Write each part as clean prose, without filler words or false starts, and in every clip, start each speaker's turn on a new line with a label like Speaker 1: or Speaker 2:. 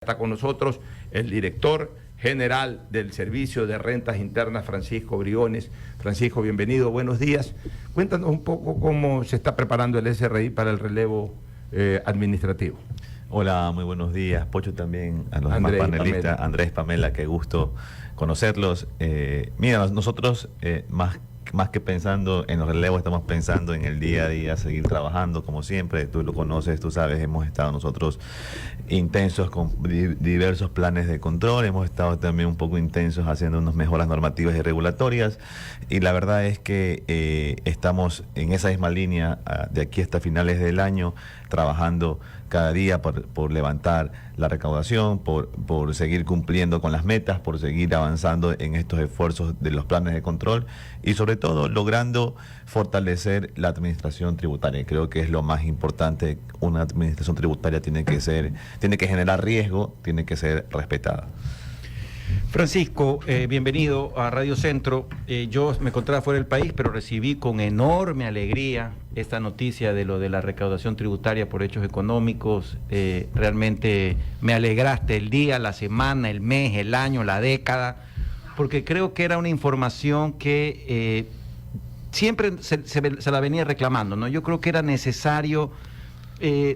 Speaker 1: Está con nosotros el director general del Servicio de Rentas Internas, Francisco Briones. Francisco, bienvenido, buenos días. Cuéntanos un poco cómo se está preparando el SRI para el relevo administrativo.
Speaker 2: Hola, muy buenos días. Pocho, también a los demás panelistas. Andrés, Pamela, qué gusto conocerlos. Mira, nosotros más que pensando en los relevos, estamos pensando en el día a día, seguir trabajando como siempre. Tú lo conoces, tú sabes, hemos estado nosotros intensos con diversos planes de control, hemos estado también un poco intensos haciendo unas mejoras normativas y regulatorias, y la verdad es que estamos en esa misma línea de aquí hasta finales del año, trabajando cada día por levantar la recaudación, por seguir cumpliendo con las metas, por seguir avanzando en estos esfuerzos de los planes de control y sobre todo logrando fortalecer la administración tributaria. Creo que es lo más importante. Una administración tributaria tiene que generar riesgo, tiene que ser respetada.
Speaker 3: Francisco, bienvenido a Radio Centro. Yo me encontraba fuera del país, pero recibí con enorme alegría esta noticia de lo de la recaudación tributaria por hechos económicos. Realmente me alegraste el día, la semana, el mes, el año, la década, porque creo que era una información que siempre se la venía reclamando, ¿no? Yo creo que era necesario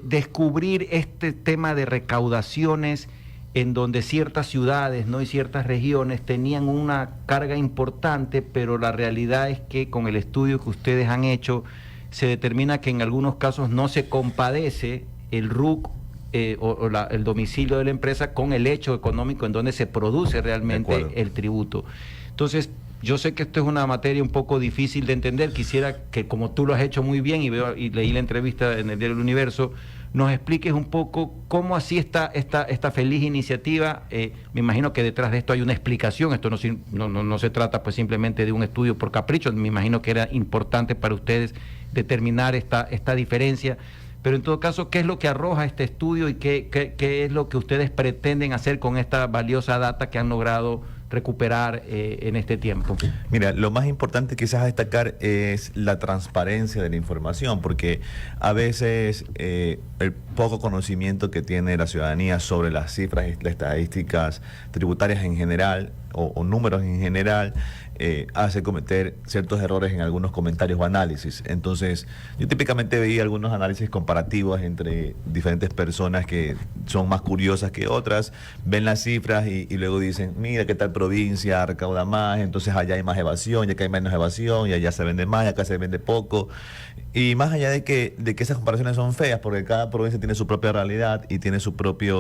Speaker 3: descubrir este tema de recaudaciones en donde ciertas ciudades, ¿no?, y ciertas regiones tenían una carga importante, pero la realidad es que con el estudio que ustedes han hecho se determina que en algunos casos no se compadece el RUC el domicilio de la empresa con el hecho económico en donde se produce realmente el tributo. Entonces, yo sé que esto es una materia un poco difícil de entender. Quisiera que, como tú lo has hecho muy bien y leí la entrevista en el diario El Universo, nos expliques un poco cómo así esta feliz iniciativa. Me imagino que detrás de esto hay una explicación. Esto no se trata pues simplemente de un estudio por capricho. Me imagino que era importante para ustedes determinar esta diferencia. Pero en todo caso, ¿qué es lo que arroja este estudio y qué es lo que ustedes pretenden hacer con esta valiosa data que han logrado recuperar en este tiempo?
Speaker 2: Mira, lo más importante quizás a destacar es la transparencia de la información, porque a veces el poco conocimiento que tiene la ciudadanía sobre las cifras y las estadísticas tributarias en general o números en general hace cometer ciertos errores en algunos comentarios o análisis. Entonces, yo típicamente veía algunos análisis comparativos entre diferentes personas que son más curiosas que otras, ven las cifras y luego dicen, mira que tal provincia recauda más, entonces allá hay más evasión, ya que hay menos evasión, y allá se vende más, y acá se vende poco. Y más allá de que esas comparaciones son feas, porque cada provincia tiene su propia realidad y tiene su propia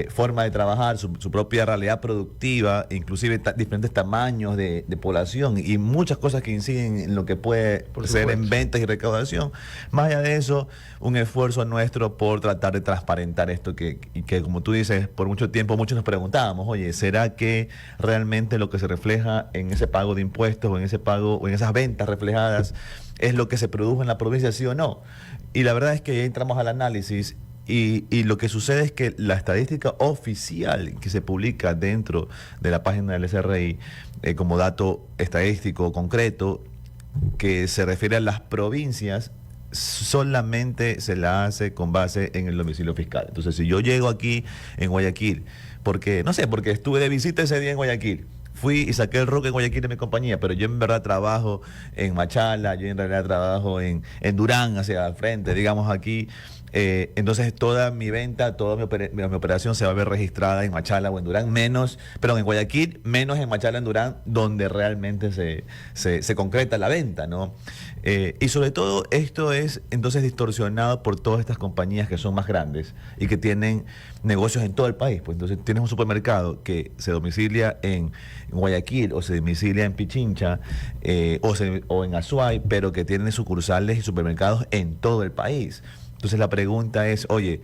Speaker 2: forma de trabajar, su propia realidad productiva, inclusive diferentes tamaños de población y muchas cosas que inciden en lo que puede ser en ventas y recaudación. Más allá de eso, un esfuerzo nuestro por tratar de transparentar esto que como tú dices, por mucho tiempo muchos nos preguntábamos, oye, ¿será que realmente lo que se refleja en ese pago de impuestos o en ese pago o en esas ventas reflejadas es lo que se produjo en la provincia, sí o no? Y la verdad es que ya entramos al análisis y lo que sucede es que la estadística oficial que se publica dentro de la página del SRI como dato estadístico concreto que se refiere a las provincias, solamente se la hace con base en el domicilio fiscal. Entonces, si yo llego aquí en Guayaquil, porque estuve de visita ese día en Guayaquil, fui y saqué el RUC en Guayaquil de mi compañía, pero yo en verdad trabajo en Machala, yo en realidad trabajo en Durán, hacia el frente, digamos aquí. Entonces toda mi venta, toda mi operación se va a ver registrada en Machala o en Durán, en Guayaquil, menos en Machala, en Durán, donde realmente se concreta la venta, ¿no? Y sobre todo esto es entonces distorsionado por todas estas compañías que son más grandes y que tienen negocios en todo el país. Pues entonces tienes un supermercado que se domicilia en Guayaquil o se domicilia en Pichincha o en Azuay, pero que tiene sucursales y supermercados en todo el país. Entonces la pregunta es, oye,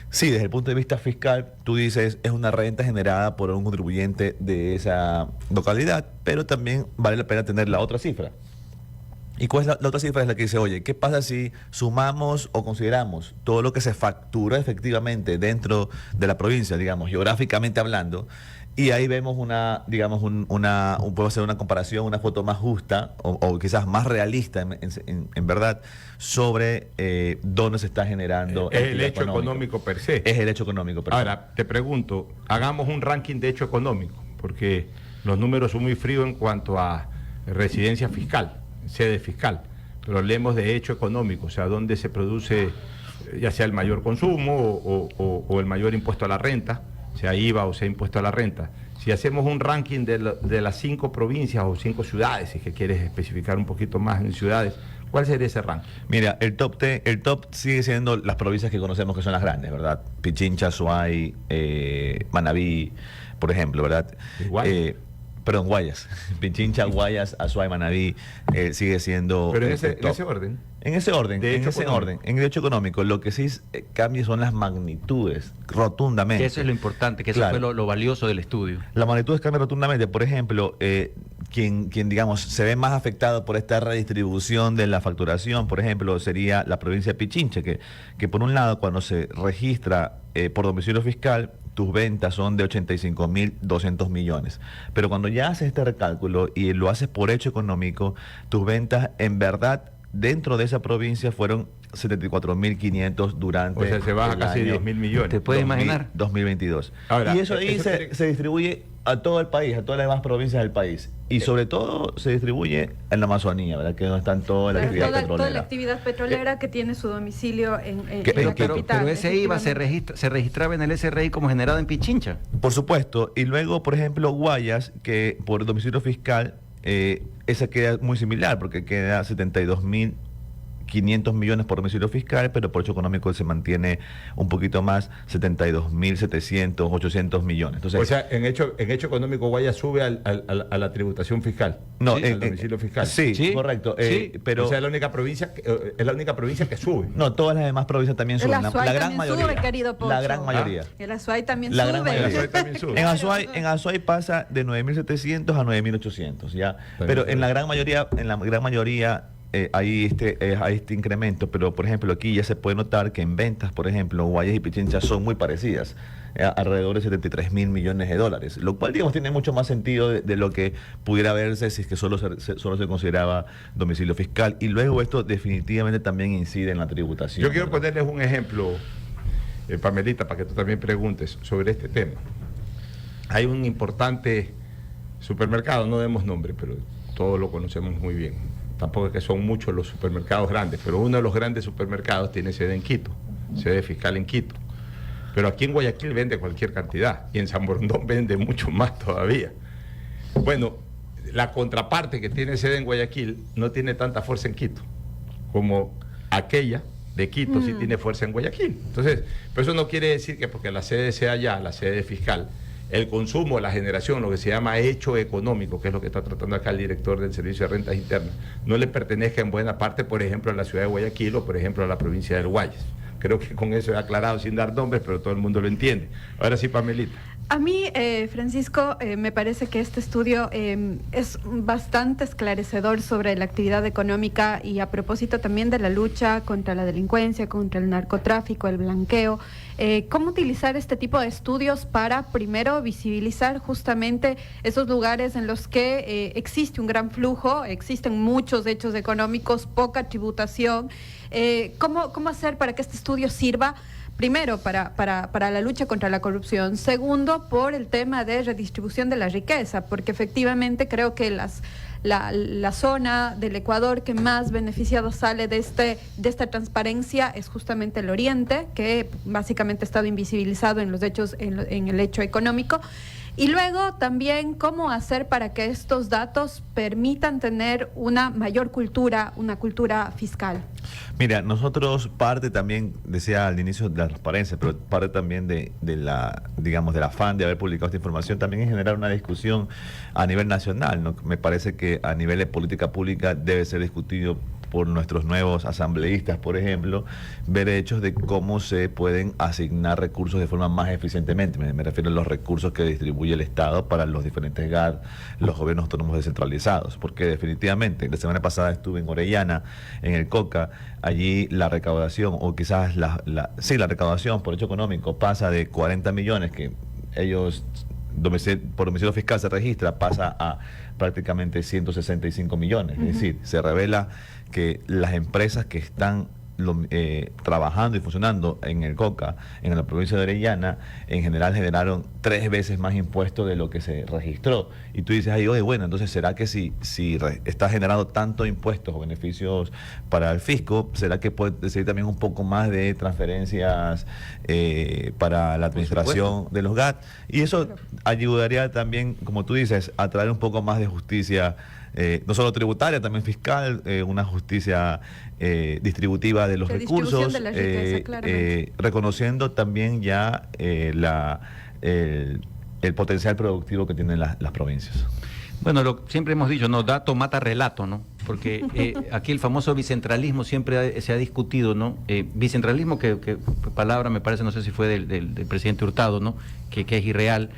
Speaker 2: sí, desde el punto de vista fiscal, tú dices, es una renta generada por un contribuyente de esa localidad, pero también vale la pena tener la otra cifra. ¿Y cuál es la otra cifra? Es la que dice, oye, ¿qué pasa si sumamos o consideramos todo lo que se factura efectivamente dentro de la provincia, digamos, geográficamente hablando? Y ahí vemos puedo hacer una comparación, una foto más justa o quizás más realista en verdad sobre dónde se está generando
Speaker 1: el hecho económico per se.
Speaker 2: Es el hecho económico per se.
Speaker 1: Ahora, te pregunto, hagamos un ranking de hecho económico, porque los números son muy fríos en cuanto a residencia fiscal, sede fiscal, pero hablemos de hecho económico, o sea, dónde se produce ya sea el mayor consumo o el mayor impuesto a la renta, sea IVA o sea impuesto a la renta. Si hacemos un ranking de las 5 provincias o 5 ciudades, si es que quieres especificar un poquito más en ciudades, ¿cuál sería ese ranking?
Speaker 2: Mira, el top sigue siendo las provincias que conocemos que son las grandes, ¿verdad? Pichincha, Azuay, Manabí, por ejemplo, ¿verdad? Guayas. Pichincha, Guayas, Azuay, Manabí, sigue siendo...
Speaker 1: Pero en ese orden.
Speaker 2: En ese orden, en el hecho económico, lo que sí cambia son las magnitudes, rotundamente.
Speaker 3: Eso es lo importante, que eso fue lo valioso del estudio.
Speaker 2: Las magnitudes cambian rotundamente. Por ejemplo, quien digamos, se ve más afectado por esta redistribución de la facturación, por ejemplo, sería la provincia de Pichincha, que por un lado, cuando se registra por domicilio fiscal, tus ventas son de 85.200 millones. Pero cuando ya haces este recálculo y lo haces por hecho económico, tus ventas en verdad dentro de esa provincia fueron 74.500 durante...
Speaker 1: O sea, se baja casi 10.000 millones.
Speaker 3: ¿Te puedes imaginar?
Speaker 2: 2022.
Speaker 1: Ahora,
Speaker 2: y eso ahí se distribuye a todo el país, a todas las demás provincias del país. Y sobre todo se distribuye en la Amazonía, ¿verdad? Que es donde están toda la actividad petrolera.
Speaker 4: Toda la actividad petrolera que tiene su domicilio en la capital.
Speaker 3: Pero ese IVA se registraba en el SRI como generado en Pichincha.
Speaker 2: Por supuesto. Y luego, por ejemplo, Guayas, que por domicilio fiscal, esa queda muy similar, porque queda 72.500 millones por domicilio fiscal, pero por hecho económico se mantiene un poquito más, 72.700, 800 millones. Entonces,
Speaker 1: o sea, en hecho económico, Guayas sube a la tributación fiscal.
Speaker 2: No,
Speaker 1: ¿sí? Al domicilio fiscal.
Speaker 2: Sí, correcto.
Speaker 1: Pero, o sea, es la única provincia que sube.
Speaker 2: No, todas las demás provincias también suben.
Speaker 4: La gran mayoría. Sube, querido Pocho.
Speaker 2: La gran mayoría.
Speaker 4: El Azuay también
Speaker 2: la
Speaker 4: sube.
Speaker 2: Gran mayoría. En Azuay pasa de 9.700 a 9.800, ¿ya? Pero en la gran mayoría, hay este incremento, pero por ejemplo aquí ya se puede notar que en ventas, por ejemplo, Guayas y Pichincha son muy parecidas, alrededor de 73.000 millones de dólares, lo cual digamos tiene mucho más sentido de lo que pudiera verse si es que solo se consideraba domicilio fiscal, y luego esto definitivamente también incide en la tributación.
Speaker 1: Yo quiero ponerles un ejemplo, Pamelita, para que tú también preguntes sobre este tema. Hay un importante supermercado, no demos nombre, pero todos lo conocemos muy bien. Tampoco es que son muchos los supermercados grandes, pero uno de los grandes supermercados tiene sede en Quito, sede fiscal en Quito. Pero aquí en Guayaquil vende cualquier cantidad y en San Borondón vende mucho más todavía. Bueno, la contraparte que tiene sede en Guayaquil no tiene tanta fuerza en Quito como aquella de Quito sí tiene fuerza en Guayaquil. Entonces, pero eso no quiere decir que porque la sede sea allá, la sede fiscal, el consumo, la generación, lo que se llama hecho económico, que es lo que está tratando acá el director del Servicio de Rentas Internas, no le pertenezca en buena parte, por ejemplo, a la ciudad de Guayaquil o, por ejemplo, a la provincia del Guayas. Creo que con eso he aclarado sin dar nombres, pero todo el mundo lo entiende. Ahora sí, Pamelita.
Speaker 4: A mí, Francisco, me parece que este estudio es bastante esclarecedor sobre la actividad económica y a propósito también de la lucha contra la delincuencia, contra el narcotráfico, el blanqueo. ¿Cómo utilizar este tipo de estudios para, primero, visibilizar justamente esos lugares en los que existe un gran flujo, existen muchos hechos económicos, poca tributación? ¿Cómo hacer para que este estudio sirva? Primero, para la lucha contra la corrupción. Segundo, por el tema de redistribución de la riqueza, porque efectivamente creo que la zona del Ecuador que más beneficiado sale de esta transparencia es justamente el Oriente, que básicamente ha estado invisibilizado en los hechos, en el hecho económico. Y luego también cómo hacer para que estos datos permitan tener una mayor cultura, una cultura fiscal.
Speaker 2: Mira, nosotros parte también, decía al inicio, de la transparencia, pero parte también de la, digamos, del afán de haber publicado esta información, también es generar una discusión a nivel nacional, ¿no? Me parece que a nivel de política pública debe ser discutido por nuestros nuevos asambleístas, por ejemplo, ver hechos de cómo se pueden asignar recursos de forma más eficientemente. Me refiero a los recursos que distribuye el Estado para los diferentes GAD, los gobiernos autónomos descentralizados, porque definitivamente, la semana pasada estuve en Orellana, en el Coca, allí la recaudación, o quizás la recaudación por hecho económico pasa de 40 millones que ellos por domicilio fiscal se registra, pasa a prácticamente 165 millones. Es decir, se revela que las empresas que están trabajando y funcionando en el Coca, en la provincia de Orellana, en general generaron 3 veces más impuestos de lo que se registró. Y tú dices, ay, oye, bueno, entonces ¿será que si está generando tanto impuestos o beneficios para el fisco, será que puede decidir también un poco más de transferencias para la administración de los GAT? Y eso ayudaría también, como tú dices, a traer un poco más de justicia, no solo tributaria, también fiscal, una justicia distributiva de los recursos,
Speaker 4: de la riqueza,
Speaker 2: reconociendo también ya el potencial productivo que tienen las provincias.
Speaker 3: Bueno, siempre hemos dicho, no, dato mata relato, ¿no? Porque aquí el famoso bicentralismo siempre se ha discutido, ¿no? Bicentralismo, que palabra me parece, no sé si fue del presidente Hurtado, ¿no? Que es irreal.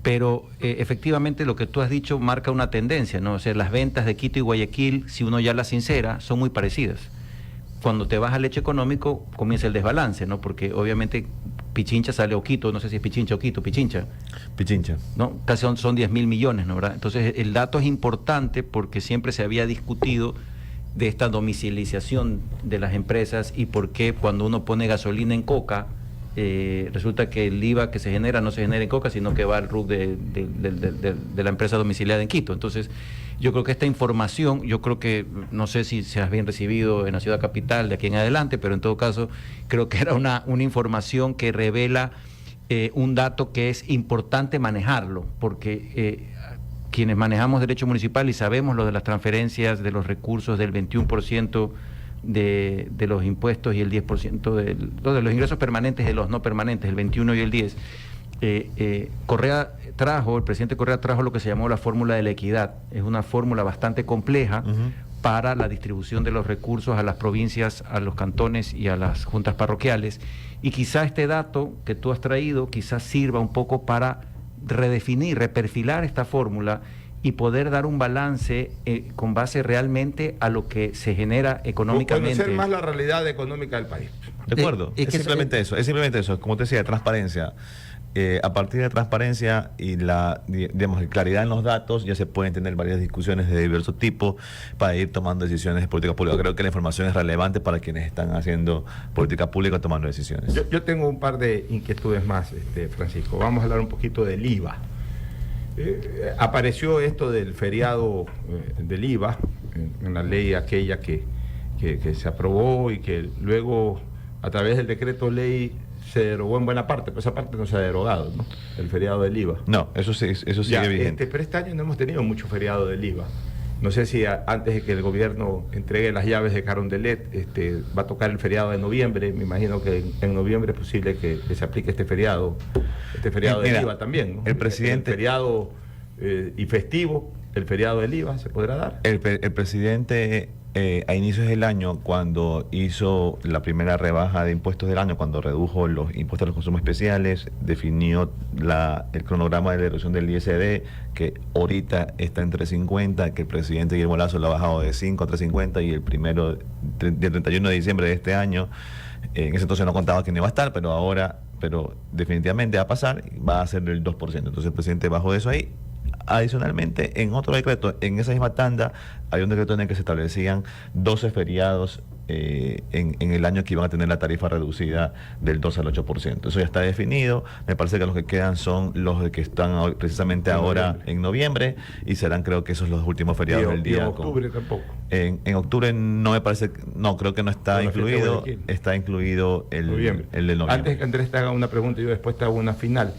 Speaker 3: Pero efectivamente lo que tú has dicho marca una tendencia, ¿no? O sea, las ventas de Quito y Guayaquil, si uno ya las sincera, son muy parecidas. Cuando te vas al hecho económico, comienza el desbalance, ¿no? Porque obviamente Pichincha sale, o Quito, no sé si es Pichincha o Quito, Pichincha, ¿no? Casi son 10.000 millones, ¿no? ¿Verdad? Entonces el dato es importante porque siempre se había discutido de esta domicilización de las empresas y por qué cuando uno pone gasolina en Coca, resulta que el IVA que se genera no se genera en Coca, sino que va al RUC de la empresa domiciliada en Quito. Entonces, yo creo que esta información, no sé si se ha bien recibido en la ciudad capital de aquí en adelante, pero en todo caso, creo que era una información que revela un dato que es importante manejarlo, porque quienes manejamos derecho municipal y sabemos lo de las transferencias de los recursos del 21%, de los impuestos y el 10% de los ingresos permanentes, de los no permanentes, el 21 y el 10. El presidente Correa trajo lo que se llamó la fórmula de la equidad. Es una fórmula bastante compleja para la distribución de los recursos a las provincias, a los cantones y a las juntas parroquiales. Y quizá este dato que tú has traído quizás sirva un poco para redefinir, reperfilar esta fórmula y poder dar un balance con base realmente a lo que se genera económicamente.
Speaker 1: Conocer más la realidad económica del país.
Speaker 2: De acuerdo, es simplemente eso, como te decía, transparencia. A partir de transparencia y la claridad en los datos, ya se pueden tener varias discusiones de diversos tipos para ir tomando decisiones de política pública. Creo que la información es relevante para quienes están haciendo política pública tomando decisiones.
Speaker 1: Yo tengo un par de inquietudes más, Francisco. Vamos a hablar un poquito del IVA. Apareció esto del feriado del IVA en la ley aquella que se aprobó y que luego a través del decreto ley se derogó en buena parte, pero esa parte no se ha derogado, ¿no? El feriado del IVA.
Speaker 2: No, eso sigue vigente.
Speaker 1: Pero este año no hemos tenido mucho feriado del IVA. No sé si antes de que el gobierno entregue las llaves de Carondelet, va a tocar el feriado de noviembre. Me imagino que en noviembre es posible que se aplique este feriado del IVA también, ¿no?
Speaker 2: El presidente...
Speaker 1: El feriado y festivo, el feriado del IVA, ¿se podrá dar?
Speaker 2: El presidente... a inicios del año, cuando hizo la primera rebaja de impuestos del año, cuando redujo los impuestos a los consumos especiales, definió el cronograma de la reducción del ISD, que ahorita está en 350, que el presidente Guillermo Lasso lo ha bajado de 5 a 350 y el primero, del 31 de diciembre de este año, en ese entonces no contaba que no iba a estar, pero definitivamente va a pasar, va a ser del 2%. Entonces el presidente bajó de eso ahí. Adicionalmente, en otro decreto, en esa misma tanda, hay un decreto en el que se establecían 12 feriados en el año que iban a tener la tarifa reducida del 2 al 8%. Eso ya está definido. Me parece que los que quedan son los que están precisamente ahora en noviembre y serán, creo que esos los últimos feriados del día.
Speaker 1: ¿Y en octubre tampoco?
Speaker 2: En octubre no me parece, no, creo que no está incluido. Está incluido el de noviembre.
Speaker 1: Antes que Andrés te haga una pregunta y yo después te hago una final.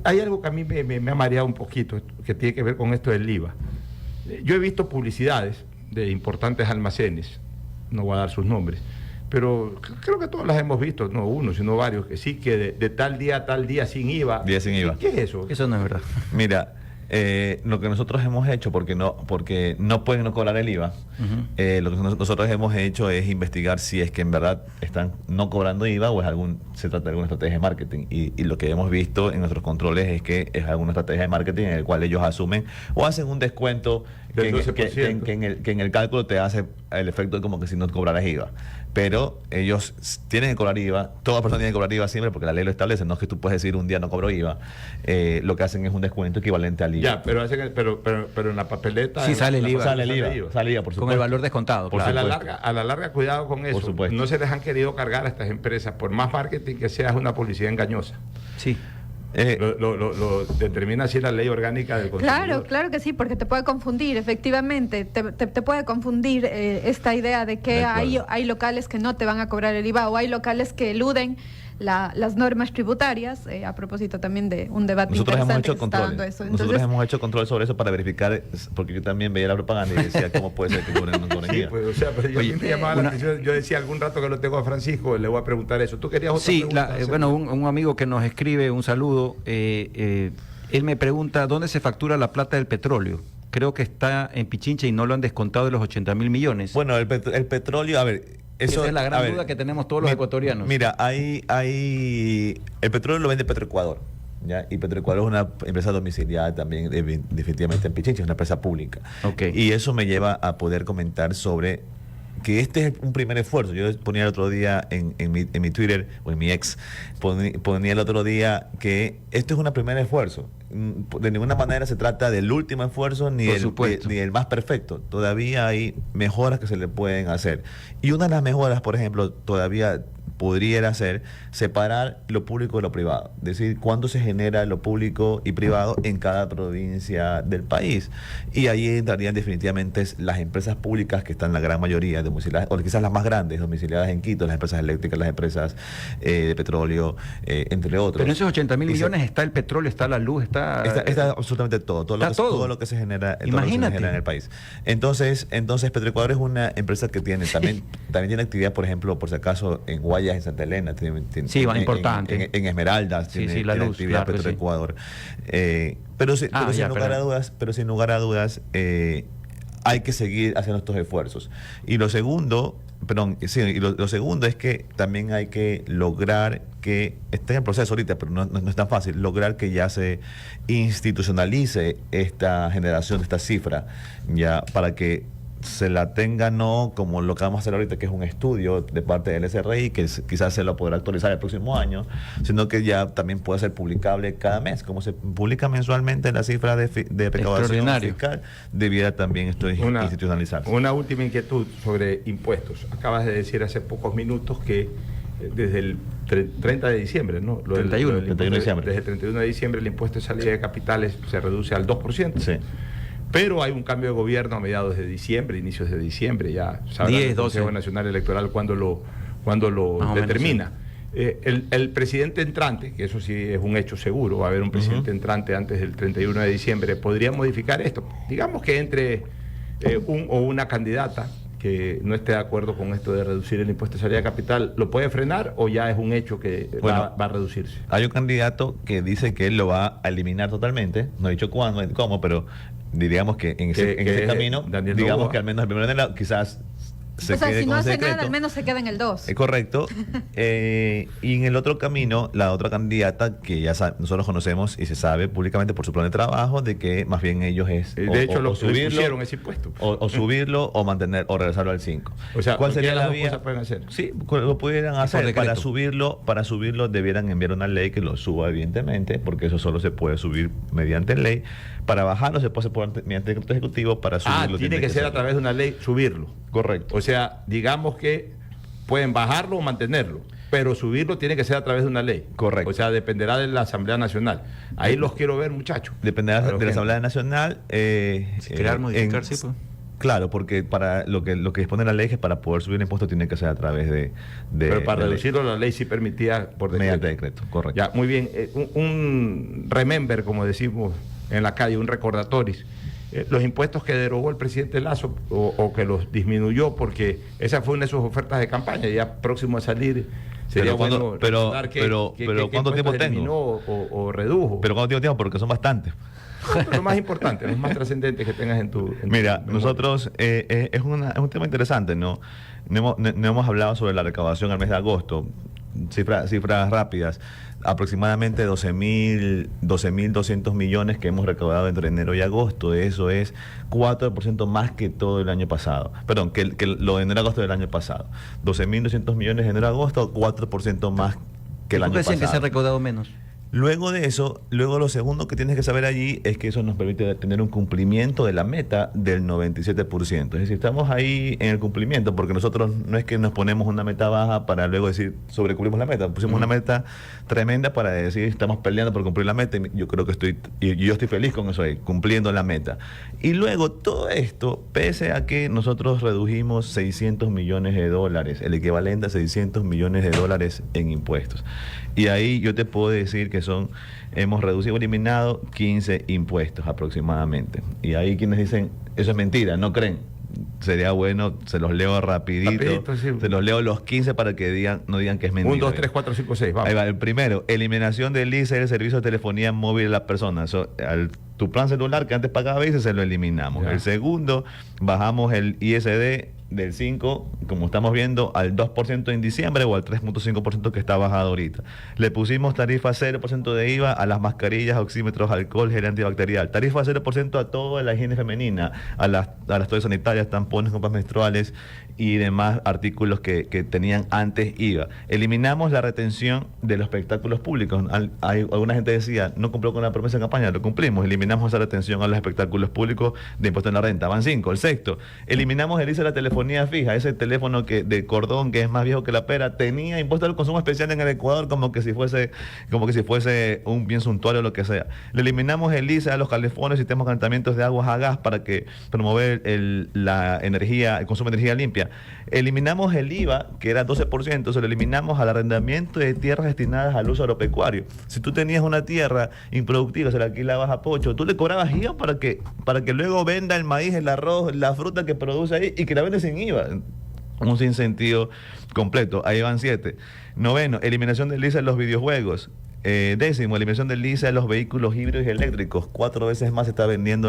Speaker 1: Hay algo que a mí me ha mareado un poquito, que tiene que ver con esto del IVA. Yo he visto publicidades de importantes almacenes, no voy a dar sus nombres, pero creo que todas las hemos visto, no uno, sino varios, que sí, que de tal día a tal día sin IVA.
Speaker 2: Día sin IVA.
Speaker 1: ¿Qué es eso?
Speaker 3: Eso no es verdad.
Speaker 2: Mira, Lo que nosotros hemos hecho, porque no pueden no cobrar el IVA, lo que nosotros hemos hecho es investigar si es que en verdad están no cobrando IVA o se trata de alguna estrategia de marketing. Y lo que hemos visto en nuestros controles es que es alguna estrategia de marketing en el cual ellos asumen o hacen un descuento que en el cálculo te hace el efecto de como que si no cobraras IVA. Pero ellos tienen que cobrar IVA, toda persona tiene que cobrar IVA siempre porque la ley lo establece, no es que tú puedes decir un día no cobro IVA, lo que hacen es un descuento equivalente al IVA.
Speaker 1: Ya, pero en la papeleta...
Speaker 3: Sí, sale el IVA.
Speaker 2: Sale el IVA, por supuesto.
Speaker 3: Con el valor descontado.
Speaker 1: Porque a la larga, cuidado con eso.
Speaker 2: Por supuesto.
Speaker 1: No se les han querido cargar a estas empresas, por más marketing que sea, es una publicidad engañosa.
Speaker 3: Sí.
Speaker 1: Lo determina así la ley orgánica del consumidor.
Speaker 4: Claro que sí, porque te puede confundir, efectivamente, te puede confundir esta idea de que hay locales que no te van a cobrar el IVA o hay locales que eluden las normas tributarias, a propósito también de un debate interesante que está dando eso. Entonces,
Speaker 2: nosotros hemos hecho control sobre eso para verificar, porque yo también veía la propaganda y decía cómo puede ser que cobren no cobren IVA.
Speaker 1: Pues, o sea, pero a mí me llamaba la atención. Yo decía algún rato que lo tengo a Francisco, le voy a preguntar eso. ¿Tú querías otra pregunta?
Speaker 3: Bueno, un amigo que nos escribe, un saludo, él me pregunta, ¿dónde se factura la plata del petróleo? Creo que está en Pichincha y no lo han descontado de los 80.000 millones.
Speaker 2: Bueno, el petróleo, a ver...
Speaker 3: Esa es la gran duda que tenemos todos los ecuatorianos.
Speaker 2: Mira, el petróleo lo vende Petroecuador, ¿ya? Y Petroecuador es una empresa domiciliada también definitivamente en Pichincha, es una empresa pública.
Speaker 3: Okay.
Speaker 2: Y eso me lleva a poder comentar sobre que este es un primer esfuerzo. Yo ponía el otro día en mi Twitter, o en mi ex, ponía el otro día que esto es un primer esfuerzo. De ninguna manera se trata del último esfuerzo ni el más perfecto. Todavía hay mejoras que se le pueden hacer. Y una de las mejoras, por ejemplo, todavía podría ser separar lo público de lo privado. Es decir, cuánto se genera lo público y privado en cada provincia del país. Y ahí entrarían definitivamente las empresas públicas que están la gran mayoría domiciliadas, o quizás las más grandes, domiciliadas en Quito, las empresas eléctricas, las empresas de petróleo, entre otros.
Speaker 3: Pero en esos 80.000 millones está el petróleo, está la luz, está
Speaker 2: absolutamente todo lo que se genera,
Speaker 3: Imagínate.
Speaker 2: en el país. Entonces Petroecuador es una empresa que también tiene actividad, por ejemplo, por si acaso, en Guayas, en Santa Elena,
Speaker 3: importante.
Speaker 2: En Esmeraldas, tiene
Speaker 3: la luz,
Speaker 2: actividad Petroecuador. Pero sin lugar a dudas, hay que seguir haciendo estos esfuerzos. Y lo segundo, lo segundo es que también hay que lograr que esté en el proceso ahorita, pero no es tan fácil, lograr que ya se institucionalice esta generación de esta cifra, ya para que se la tenga, no como lo que vamos a hacer ahorita, que es un estudio de parte del SRI, que quizás se lo podrá actualizar el próximo año, sino que ya también puede ser publicable cada mes, como se publica mensualmente la cifra de recaudación fiscal, debiera también esto institucionalizarse.
Speaker 1: Una última inquietud sobre impuestos. Acabas de decir hace pocos minutos que desde el 30 de diciembre, ¿no?
Speaker 2: 31 de diciembre.
Speaker 1: Desde el 31 de diciembre el impuesto de salida de capitales se reduce al 2%.
Speaker 2: Sí.
Speaker 1: Pero hay un cambio de gobierno a mediados de diciembre, inicios de diciembre, ya sabrá el Consejo Nacional Electoral cuando lo determina. El presidente entrante, que eso sí es un hecho seguro, va a haber un presidente entrante antes del 31 de diciembre, podría modificar esto. Digamos que entre un o una candidata que no esté de acuerdo con esto de reducir el impuesto de salida de capital, ¿lo puede frenar o ya es un hecho que va a reducirse?
Speaker 2: Hay un candidato que dice que él lo va a eliminar totalmente, no ha dicho cuándo, cómo, pero diríamos que en ese camino, digamos que al menos el primero de la, quizás se quede
Speaker 4: si no
Speaker 2: con
Speaker 4: hace
Speaker 2: secreto.
Speaker 4: nada, al menos se queda en el 2.
Speaker 2: Es correcto. Y en el otro camino, la otra candidata que ya nosotros conocemos y se sabe públicamente por su plan de trabajo, de que más bien ellos es
Speaker 1: de hecho lo subieron ese impuesto.
Speaker 2: O subirlo o mantener o regresarlo al 5.
Speaker 1: O sea,
Speaker 2: ¿cuál sería la vía?
Speaker 1: Cosas pueden hacer?
Speaker 2: Sí, lo pudieran hacer. Para subirlo debieran enviar una ley que lo suba, evidentemente, porque eso solo se puede subir mediante ley. Para bajarlo se puede hacer mediante decreto ejecutivo, para subirlo
Speaker 1: tiene que ser a través de una ley subirlo.
Speaker 2: Correcto.
Speaker 1: O sea, digamos que pueden bajarlo o mantenerlo, pero subirlo tiene que ser a través de una ley.
Speaker 2: Correcto.
Speaker 1: O sea, dependerá de la Asamblea Nacional. Ahí los quiero ver, muchachos.
Speaker 2: Dependerá de la Asamblea Nacional.
Speaker 3: Crear, modificar, sí, pues.
Speaker 2: Claro, porque para lo que dispone la ley es que para poder subir el impuesto tiene que ser a través de
Speaker 1: pero para reducirlo la ley sí permitía por decreto.
Speaker 2: Mediante decreto, correcto.
Speaker 1: Ya, muy bien. Un remember, como decimos en la calle, un recordatoris. Los impuestos que derogó el presidente Lasso o que los disminuyó, porque esa fue una de sus ofertas de campaña, ya próximo a salir. Sería
Speaker 2: pero ¿cuánto tiempo tengo?
Speaker 1: O redujo.
Speaker 2: Pero ¿cuánto tiempo tengo? Porque son bastantes.
Speaker 1: Lo más importante, los más trascendentes que tengas en tu...
Speaker 2: Mira,
Speaker 1: memoria.
Speaker 2: nosotros, es un tema interesante, ¿no? No hemos hablado sobre la recaudación al mes de agosto. Cifras rápidas. Aproximadamente 12.200 millones que hemos recaudado entre enero y agosto. Eso es 4% más que todo el año pasado. Perdón, que lo de enero-agosto del año pasado. 12.200 millones de enero-agosto, 4% más que el
Speaker 3: ¿Por
Speaker 2: año
Speaker 3: qué decían que se ha
Speaker 2: pasado.
Speaker 3: recaudado menos?
Speaker 2: Luego de eso, lo segundo que tienes que saber allí es que eso nos permite tener un cumplimiento de la meta del 97%. Es decir, estamos ahí en el cumplimiento porque nosotros no es que nos ponemos una meta baja para luego decir sobrecumplimos la meta. Pusimos una meta tremenda para decir estamos peleando por cumplir la meta y yo creo que yo estoy feliz con eso ahí, cumpliendo la meta. Y luego todo esto, pese a que nosotros redujimos 600 millones de dólares, el equivalente a 600 millones de dólares en impuestos. Y ahí yo te puedo decir que hemos reducido, eliminado 15 impuestos aproximadamente. Y ahí quienes dicen, eso es mentira, no creen. Sería bueno, se los leo rapidito,
Speaker 1: Sí.
Speaker 2: se los leo los 15 para que no digan que es mentira.
Speaker 1: 1, 2, 3, 4, 5, 6, vamos.
Speaker 2: Ahí va, el primero, eliminación del ICE, el servicio de telefonía móvil de las personas. Tu plan celular que antes pagaba ICE se lo eliminamos.
Speaker 1: Ya.
Speaker 2: El segundo, bajamos el ISD del 5, como estamos viendo, al 2% en diciembre o al 3.5% que está bajado ahorita. Le pusimos tarifa 0% de IVA a las mascarillas, oxímetros, alcohol, gel antibacterial. Tarifa 0% a toda la higiene femenina, a las toallas sanitarias, tampones, copas menstruales y demás artículos que tenían antes IVA. Eliminamos la retención de los espectáculos públicos. Alguna gente decía, no cumplió con la promesa de campaña, lo cumplimos. Eliminamos esa retención a los espectáculos públicos de impuesto en la renta. Van 5. El sexto, eliminamos el ICE de la telefonía fija, ese teléfono de cordón que es más viejo que la pera, tenía impuesto al consumo especial en el Ecuador como que si fuese un bien suntuario o lo que sea. Le eliminamos el ICE a los calefones, sistemas de calentamientos de aguas a gas para que promover la energía, el consumo de energía limpia. Eliminamos el IVA, que era 12%, se lo eliminamos al arrendamiento de tierras destinadas al uso agropecuario. Si tú tenías una tierra improductiva, se la alquilabas a Pocho, tú le cobrabas IVA para que luego venda el maíz, el arroz, la fruta que produce ahí y que la vende sin IVA. Un sinsentido completo. Ahí van 7. Noveno, eliminación del ICE en los videojuegos. Décimo, eliminación del ICE a los vehículos híbridos y eléctricos. 4 veces más se está vendiendo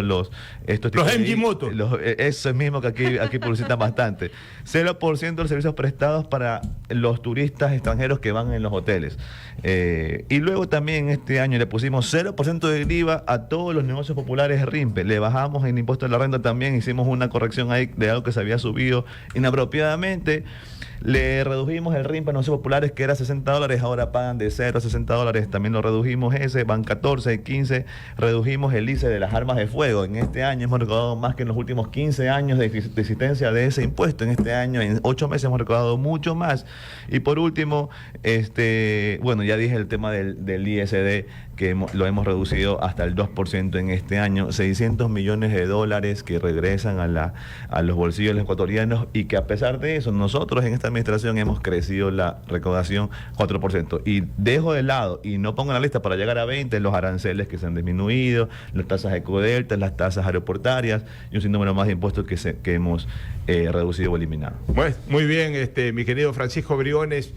Speaker 2: estos tipos
Speaker 1: Los
Speaker 2: de
Speaker 1: MG Moto.
Speaker 2: Eso es mismo que aquí publicitan bastante. 0% de los servicios prestados para los turistas extranjeros que van en los hoteles. Y luego también este año le pusimos 0% de IVA a todos los negocios populares RIMPE. Le bajamos el impuesto de la renta también, hicimos una corrección ahí de algo que se había subido inapropiadamente. Le redujimos el RIMPE a negocios populares que era $60, ahora pagan de 0 a $60, también lo redujimos ese, van 14, 15, redujimos el ICE de las armas de fuego. En este año hemos recaudado más que en los últimos 15 años de existencia de ese impuesto. En este año, en 8 meses hemos recaudado mucho más. Y por último, bueno, ya dije el tema del ISD, que lo hemos reducido hasta el 2% en este año, 600 millones de dólares que regresan a los bolsillos de los ecuatorianos y que a pesar de eso, nosotros en esta administración hemos crecido la recaudación 4%. Y dejo de lado, y no pongo en la lista para llegar a 20, los aranceles que se han disminuido, las tasas de Ecodelta, las tasas aeroportarias y un sinnúmero más de impuestos que hemos reducido o eliminado.
Speaker 1: Bueno, muy bien, mi querido Francisco Briones.